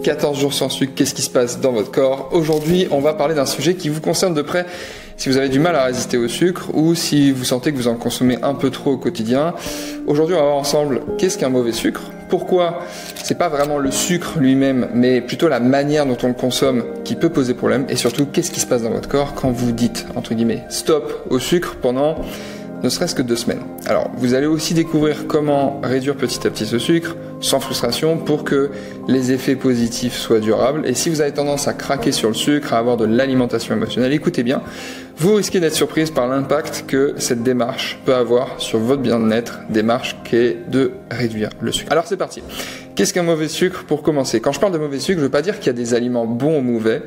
14 jours sans sucre, qu'est-ce qui se passe dans votre corps? Aujourd'hui, on va parler d'un sujet qui vous concerne de près si vous avez du mal à résister au sucre ou si vous sentez que vous en consommez un peu trop au quotidien. Aujourd'hui, on va voir ensemble qu'est-ce qu'un mauvais sucre, pourquoi c'est pas vraiment le sucre lui-même, mais plutôt la manière dont on le consomme qui peut poser problème, et surtout qu'est-ce qui se passe dans votre corps quand vous dites, entre guillemets, stop au sucre pendant ne serait-ce que 2 semaines. Alors, vous allez aussi découvrir comment réduire petit à petit ce sucre, sans frustration, pour que les effets positifs soient durables. Et si vous avez tendance à craquer sur le sucre, à avoir de l'alimentation émotionnelle, écoutez bien, vous risquez d'être surprise par l'impact que cette démarche peut avoir sur votre bien-être, démarche qui est de réduire le sucre. Alors c'est parti. Qu'est-ce qu'un mauvais sucre pour commencer? Quand je parle de mauvais sucre, je ne veux pas dire qu'il y a des aliments bons ou mauvais.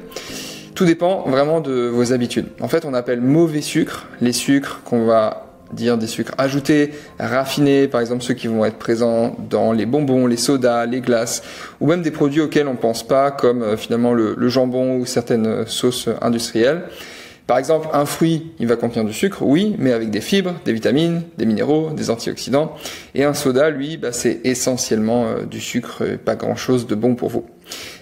Tout dépend vraiment de vos habitudes. En fait, on appelle mauvais sucre les sucres qu'on va dire des sucres ajoutés, raffinés, par exemple ceux qui vont être présents dans les bonbons, les sodas, les glaces, ou même des produits auxquels on ne pense pas, comme finalement le jambon ou certaines sauces industrielles. Par exemple, un fruit, il va contenir du sucre, oui, mais avec des fibres, des vitamines, des minéraux, des antioxydants. Et un soda, lui, c'est essentiellement du sucre, pas grand-chose de bon pour vous.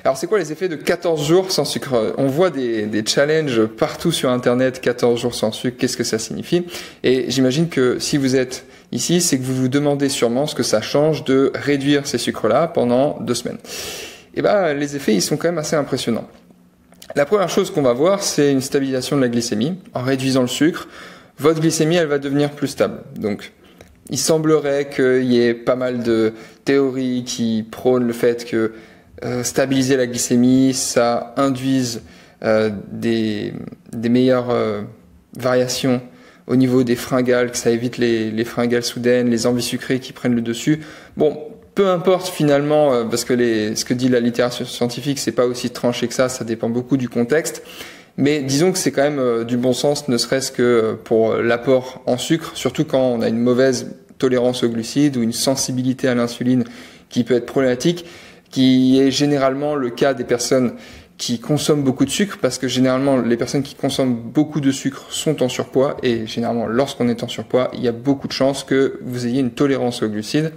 Alors, c'est quoi les effets de 14 jours sans sucre? On voit des challenges partout sur Internet, 14 jours sans sucre, qu'est-ce que ça signifie? Et j'imagine que si vous êtes ici, c'est que vous vous demandez sûrement ce que ça change de réduire ces sucres-là pendant 2 semaines. Et les effets, ils sont quand même assez impressionnants. La première chose qu'on va voir, c'est une stabilisation de la glycémie. En réduisant le sucre, votre glycémie, elle va devenir plus stable. Donc, il semblerait qu'il y ait pas mal de théories qui prônent le fait que stabiliser la glycémie, ça induise des meilleures variations au niveau des fringales, que ça évite les fringales soudaines, les envies sucrées qui prennent le dessus. Bon, peu importe finalement, parce que ce que dit la littérature scientifique, c'est pas aussi tranché que ça dépend beaucoup du contexte. Mais disons que c'est quand même du bon sens, ne serait-ce que pour l'apport en sucre, surtout quand on a une mauvaise tolérance aux glucides ou une sensibilité à l'insuline qui peut être problématique, qui est généralement le cas des personnes qui consomment beaucoup de sucre, parce que généralement les personnes qui consomment beaucoup de sucre sont en surpoids, et généralement lorsqu'on est en surpoids, il y a beaucoup de chances que vous ayez une tolérance aux glucides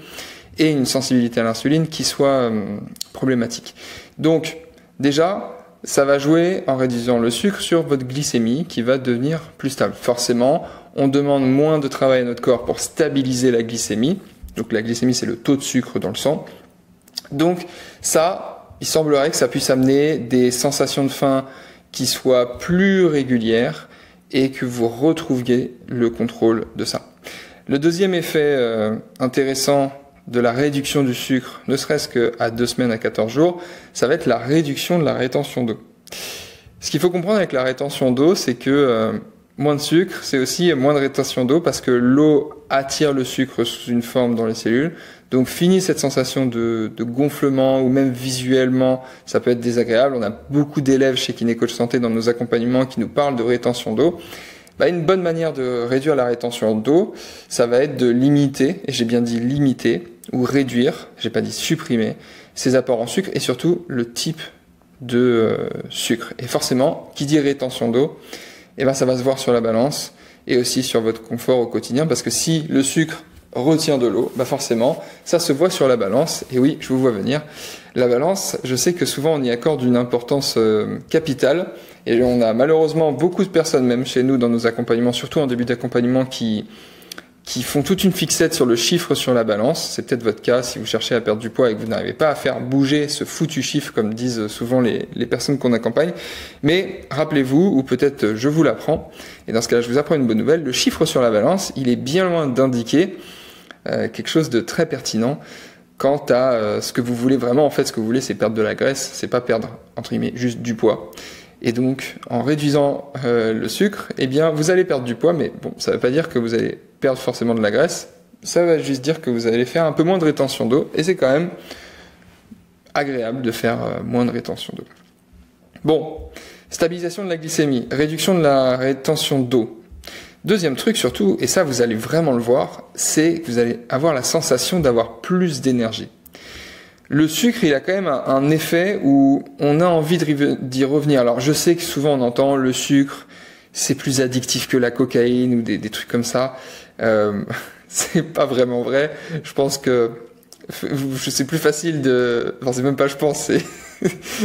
et une sensibilité à l'insuline qui soit problématique. Donc déjà, ça va jouer en réduisant le sucre sur votre glycémie qui va devenir plus stable. Forcément, on demande moins de travail à notre corps pour stabiliser la glycémie. Donc la glycémie, c'est le taux de sucre dans le sang. Donc ça, il semblerait que ça puisse amener des sensations de faim qui soient plus régulières et que vous retrouviez le contrôle de ça. Le deuxième effet intéressant de la réduction du sucre, ne serait-ce qu'à 2 semaines à 14 jours, ça va être la réduction de la rétention d'eau. Ce qu'il faut comprendre avec la rétention d'eau, c'est que moins de sucre, c'est aussi moins de rétention d'eau parce que l'eau attire le sucre sous une forme dans les cellules. Donc fini cette sensation de gonflement ou même visuellement, ça peut être désagréable. On a beaucoup d'élèves chez Kiné Coach Santé dans nos accompagnements qui nous parlent de rétention d'eau. Une bonne manière de réduire la rétention d'eau, ça va être de limiter, et j'ai bien dit limiter, ou réduire, j'ai pas dit supprimer, ces apports en sucre et surtout le type de sucre. Et forcément, qui dit rétention d'eau, ça va se voir sur la balance et aussi sur votre confort au quotidien, parce que si le sucre retient de l'eau, forcément, ça se voit sur la balance. Et oui, je vous vois venir. La balance, je sais que souvent on y accorde une importance capitale, et on a malheureusement beaucoup de personnes, même chez nous dans nos accompagnements, surtout en début d'accompagnement, qui font toute une fixette sur le chiffre sur la balance. C'est peut-être votre cas si vous cherchez à perdre du poids et que vous n'arrivez pas à faire bouger ce foutu chiffre, comme disent souvent les personnes qu'on accompagne. Mais rappelez-vous, ou peut-être je vous l'apprends, et dans ce cas-là je vous apprends une bonne nouvelle, le chiffre sur la balance, il est bien loin d'indiquer quelque chose de très pertinent quant à ce que vous voulez vraiment. En fait, ce que vous voulez, c'est perdre de la graisse, c'est pas perdre, entre guillemets, juste du poids. Et donc, en réduisant le sucre, vous allez perdre du poids, mais bon, ça ne veut pas dire que vous allez perdre forcément de la graisse, ça va juste dire que vous allez faire un peu moins de rétention d'eau, et c'est quand même agréable de faire moins de rétention d'eau. Bon, stabilisation de la glycémie, réduction de la rétention d'eau. Deuxième truc surtout, et ça vous allez vraiment le voir, c'est que vous allez avoir la sensation d'avoir plus d'énergie. Le sucre, il a quand même un effet où on a envie d'y revenir. Alors je sais que souvent on entend le sucre, c'est plus addictif que la cocaïne ou des trucs comme ça. C'est pas vraiment vrai. Je pense que c'est plus facile de... Enfin, c'est même pas je pense, c'est...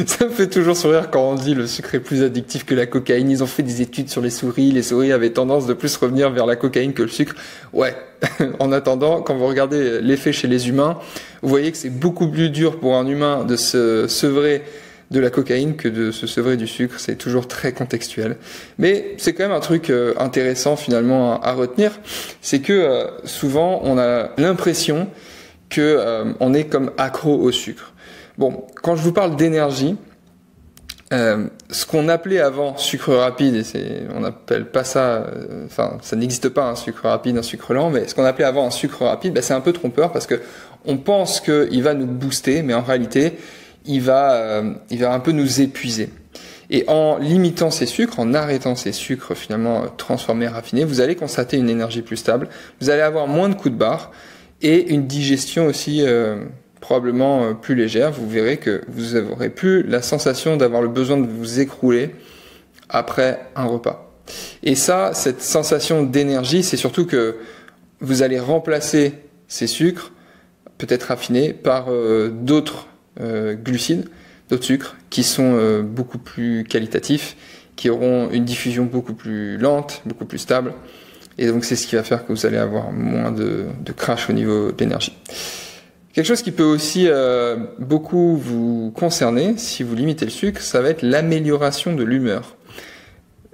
Ça me fait toujours sourire quand on dit le sucre est plus addictif que la cocaïne. Ils ont fait des études sur les souris avaient tendance de plus revenir vers la cocaïne que le sucre. Ouais, en attendant, quand vous regardez l'effet chez les humains, vous voyez que c'est beaucoup plus dur pour un humain de se sevrer de la cocaïne que de se sevrer du sucre. C'est toujours très contextuel. Mais c'est quand même un truc intéressant finalement à retenir. C'est que souvent on a l'impression que on est comme accro au sucre. Bon, quand je vous parle d'énergie, ce qu'on appelait avant sucre rapide, et on n'appelle pas ça, enfin ça n'existe pas un sucre rapide, un sucre lent, mais ce qu'on appelait avant un sucre rapide, c'est un peu trompeur parce que on pense qu'il va nous booster, mais en réalité, il va un peu nous épuiser. Et en limitant ces sucres, en arrêtant ces sucres finalement transformés, raffinés, vous allez constater une énergie plus stable, vous allez avoir moins de coups de barre et une digestion aussi probablement plus légère. Vous verrez que vous n'aurez plus la sensation d'avoir le besoin de vous écrouler après un repas. Et ça, cette sensation d'énergie, c'est surtout que vous allez remplacer ces sucres, peut-être raffinés, par d'autres glucides, d'autres sucres, qui sont beaucoup plus qualitatifs, qui auront une diffusion beaucoup plus lente, beaucoup plus stable. Et donc c'est ce qui va faire que vous allez avoir moins de crash au niveau de l'énergie. Quelque chose qui peut aussi beaucoup vous concerner, si vous limitez le sucre, ça va être l'amélioration de l'humeur.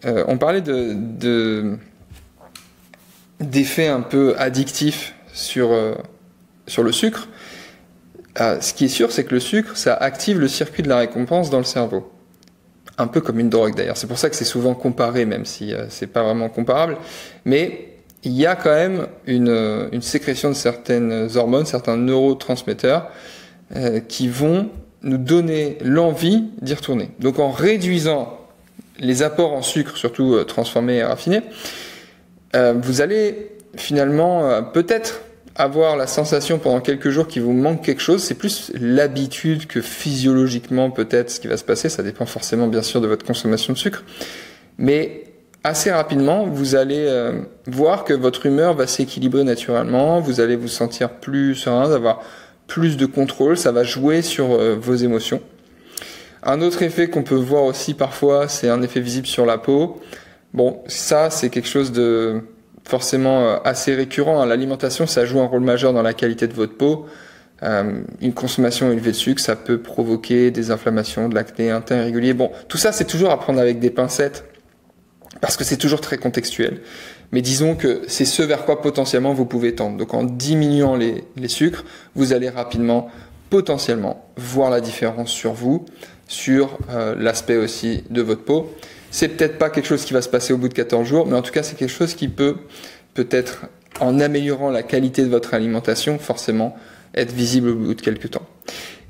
On parlait d'effets un peu addictifs sur le sucre. Ce qui est sûr, c'est que le sucre, ça active le circuit de la récompense dans le cerveau. Un peu comme une drogue d'ailleurs. C'est pour ça que c'est souvent comparé, même si c'est pas vraiment comparable. Mais il y a quand même une sécrétion de certaines hormones, certains neurotransmetteurs qui vont nous donner l'envie d'y retourner. Donc en réduisant les apports en sucre, surtout transformés et raffinés, vous allez finalement peut-être avoir la sensation pendant quelques jours qu'il vous manque quelque chose. C'est plus l'habitude que physiologiquement peut-être ce qui va se passer. Ça dépend forcément bien sûr de votre consommation de sucre. Mais assez rapidement, vous allez voir que votre humeur va s'équilibrer naturellement, vous allez vous sentir plus serein, avoir plus de contrôle, ça va jouer sur vos émotions. Un autre effet qu'on peut voir aussi parfois, c'est un effet visible sur la peau. Bon, ça c'est quelque chose de forcément assez récurrent. L'alimentation, ça joue un rôle majeur dans la qualité de votre peau. Une consommation élevée de sucre, ça peut provoquer des inflammations, de l'acné, un teint irrégulier. Bon, tout ça c'est toujours à prendre avec des pincettes, parce que c'est toujours très contextuel. Mais disons que c'est ce vers quoi potentiellement vous pouvez tendre. Donc en diminuant les sucres, vous allez rapidement, potentiellement, voir la différence sur vous, sur l'aspect aussi de votre peau. C'est peut-être pas quelque chose qui va se passer au bout de 14 jours, mais en tout cas c'est quelque chose qui peut-être, en améliorant la qualité de votre alimentation, forcément être visible au bout de quelques temps.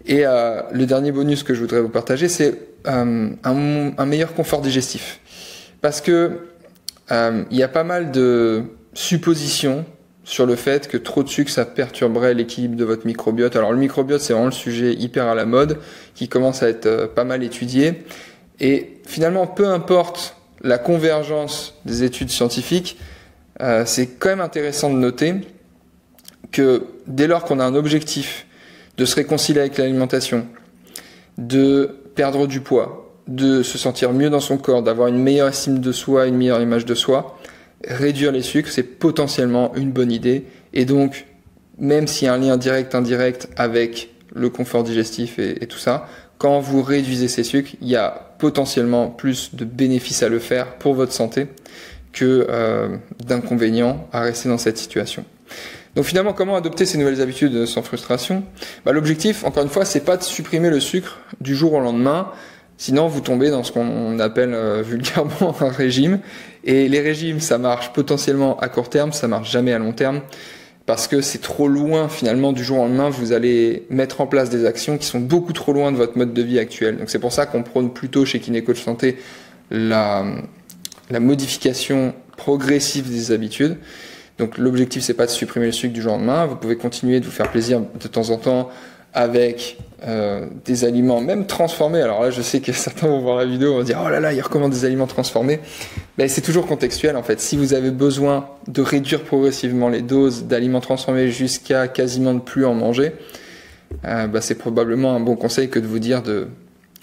Et le dernier bonus que je voudrais vous partager, c'est un meilleur confort digestif. Parce que y a pas mal de suppositions sur le fait que trop de sucre, ça perturberait l'équilibre de votre microbiote. Alors le microbiote, c'est vraiment le sujet hyper à la mode, qui commence à être pas mal étudié. Et finalement, peu importe la convergence des études scientifiques, c'est quand même intéressant de noter que dès lors qu'on a un objectif de se réconcilier avec l'alimentation, de perdre du poids, de se sentir mieux dans son corps, d'avoir une meilleure estime de soi, une meilleure image de soi, réduire les sucres, c'est potentiellement une bonne idée. Et donc, même s'il y a un lien direct, indirect avec le confort digestif et tout ça, quand vous réduisez ces sucres, il y a potentiellement plus de bénéfices à le faire pour votre santé que d'inconvénients à rester dans cette situation. Donc finalement, comment adopter ces nouvelles habitudes sans frustration ? L'objectif, encore une fois, c'est pas de supprimer le sucre du jour au lendemain. Sinon, vous tombez dans ce qu'on appelle vulgairement un régime. Et les régimes, ça marche potentiellement à court terme, ça marche jamais à long terme, parce que c'est trop loin finalement du jour au lendemain. Vous allez mettre en place des actions qui sont beaucoup trop loin de votre mode de vie actuel. Donc c'est pour ça qu'on prône plutôt chez Kinécoach Santé la modification progressive des habitudes. Donc l'objectif, c'est pas de supprimer le sucre du jour au lendemain. Vous pouvez continuer de vous faire plaisir de temps en temps avec des aliments même transformés. Alors là, je sais que certains vont voir la vidéo et vont dire « Oh là là, il recommande des aliments transformés ». C'est toujours contextuel en fait. Si vous avez besoin de réduire progressivement les doses d'aliments transformés jusqu'à quasiment ne plus en manger, c'est probablement un bon conseil que de vous dire de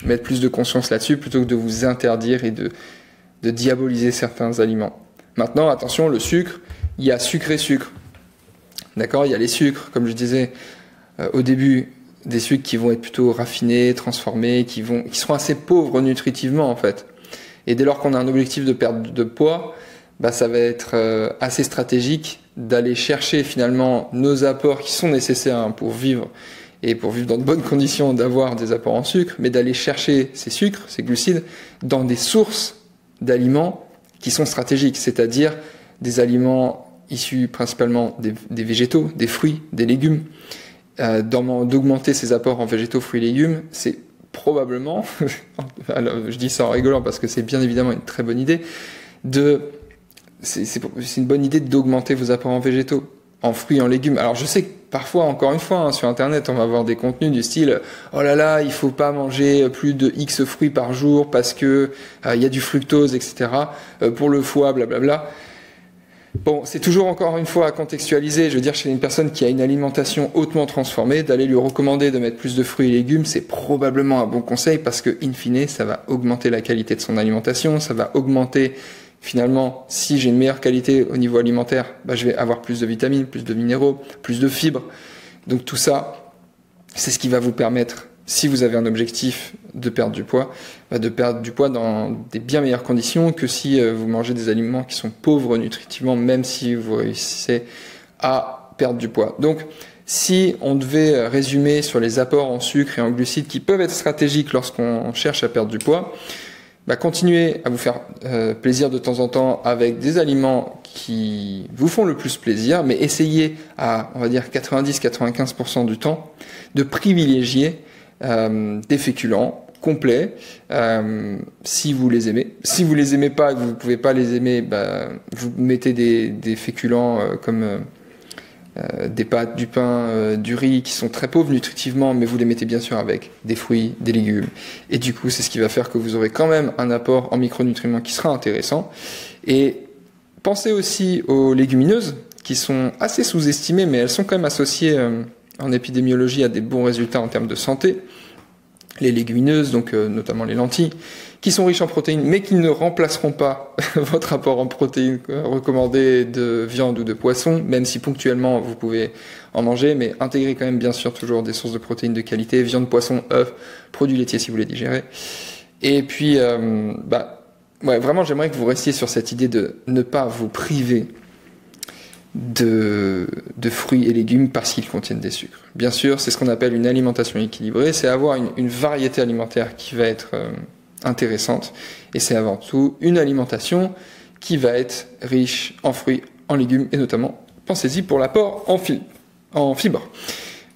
mettre plus de conscience là-dessus plutôt que de vous interdire et de diaboliser certains aliments. Maintenant, attention, le sucre, il y a sucre et sucre. D'accord ? Il y a les sucres, comme je disais au début, des sucres qui vont être plutôt raffinés, transformés, qui seront assez pauvres nutritivement en fait. Et dès lors qu'on a un objectif de perte de poids, ça va être assez stratégique d'aller chercher finalement nos apports qui sont nécessaires pour vivre et pour vivre dans de bonnes conditions, d'avoir des apports en sucre, mais d'aller chercher ces sucres, ces glucides, dans des sources d'aliments qui sont stratégiques, c'est-à-dire des aliments issus principalement des végétaux, des fruits, des légumes. D'augmenter ces apports en végétaux, fruits et légumes, c'est probablement, alors je dis ça en rigolant parce que c'est bien évidemment une très bonne idée, c'est une bonne idée d'augmenter vos apports en végétaux, en fruits, en légumes. Alors je sais que parfois, encore une fois, sur internet, on va avoir des contenus du style « Oh là là, il faut pas manger plus de X fruits par jour parce que il y a du fructose, etc. Pour le foie, blablabla ». Bon, c'est toujours encore une fois à contextualiser. Je veux dire, chez une personne qui a une alimentation hautement transformée, d'aller lui recommander de mettre plus de fruits et légumes, c'est probablement un bon conseil parce que, in fine, ça va augmenter la qualité de son alimentation, ça va augmenter, finalement, si j'ai une meilleure qualité au niveau alimentaire, je vais avoir plus de vitamines, plus de minéraux, plus de fibres. Donc tout ça, c'est ce qui va vous permettre, si vous avez un objectif de perdre du poids, de perdre du poids dans des bien meilleures conditions que si vous mangez des aliments qui sont pauvres nutritivement, même si vous réussissez à perdre du poids. Donc, si on devait résumer sur les apports en sucre et en glucides qui peuvent être stratégiques lorsqu'on cherche à perdre du poids, continuez à vous faire plaisir de temps en temps avec des aliments qui vous font le plus plaisir, mais essayez à, on va dire, 90-95% du temps de privilégier des féculents complets si vous les aimez. Si vous les aimez pas et que vous ne pouvez pas les aimer, vous mettez des féculents comme des pâtes, du pain, du riz qui sont très pauvres nutritivement, mais vous les mettez bien sûr avec des fruits, des légumes. Et du coup, c'est ce qui va faire que vous aurez quand même un apport en micronutriments qui sera intéressant. Et pensez aussi aux légumineuses qui sont assez sous-estimées, mais elles sont quand même associées en épidémiologie à des bons résultats en termes de santé. Les légumineuses, donc notamment les lentilles, qui sont riches en protéines, mais qui ne remplaceront pas votre apport en protéines recommandé de viande ou de poisson, même si ponctuellement vous pouvez en manger, mais intégrez quand même bien sûr toujours des sources de protéines de qualité, viande, poisson, œufs, produits laitiers si vous les digérez. Et puis, vraiment j'aimerais que vous restiez sur cette idée de ne pas vous priver de fruits et légumes parce qu'ils contiennent des sucres. Bien sûr, c'est ce qu'on appelle une alimentation équilibrée, c'est avoir une variété alimentaire qui va être intéressante, et c'est avant tout une alimentation qui va être riche en fruits, en légumes, et notamment, pensez-y pour l'apport en fibres.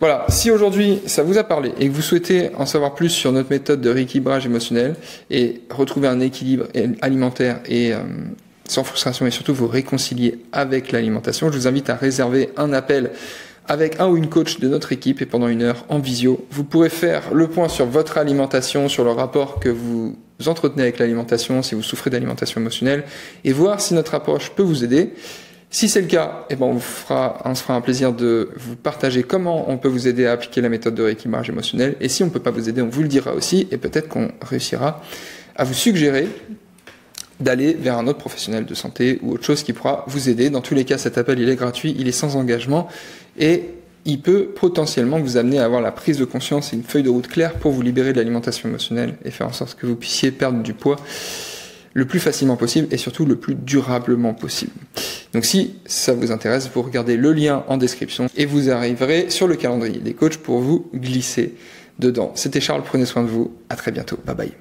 Voilà, si aujourd'hui ça vous a parlé et que vous souhaitez en savoir plus sur notre méthode de rééquilibrage émotionnel et retrouver un équilibre alimentaire et sans frustration et surtout vous réconcilier avec l'alimentation, je vous invite à réserver un appel avec un ou une coach de notre équipe et pendant 1 heure en visio, vous pourrez faire le point sur votre alimentation, sur le rapport que vous entretenez avec l'alimentation, si vous souffrez d'alimentation émotionnelle et voir si notre approche peut vous aider. Si c'est le cas, on se fera un plaisir de vous partager comment on peut vous aider à appliquer la méthode de rééquilibrage émotionnel. Et si on ne peut pas vous aider, on vous le dira aussi et peut-être qu'on réussira à vous suggérer d'aller vers un autre professionnel de santé ou autre chose qui pourra vous aider. Dans tous les cas, cet appel, il est gratuit, il est sans engagement et il peut potentiellement vous amener à avoir la prise de conscience et une feuille de route claire pour vous libérer de l'alimentation émotionnelle et faire en sorte que vous puissiez perdre du poids le plus facilement possible et surtout le plus durablement possible. Donc si ça vous intéresse, vous regardez le lien en description et vous arriverez sur le calendrier des coachs pour vous glisser dedans. C'était Charles, prenez soin de vous, à très bientôt, bye bye.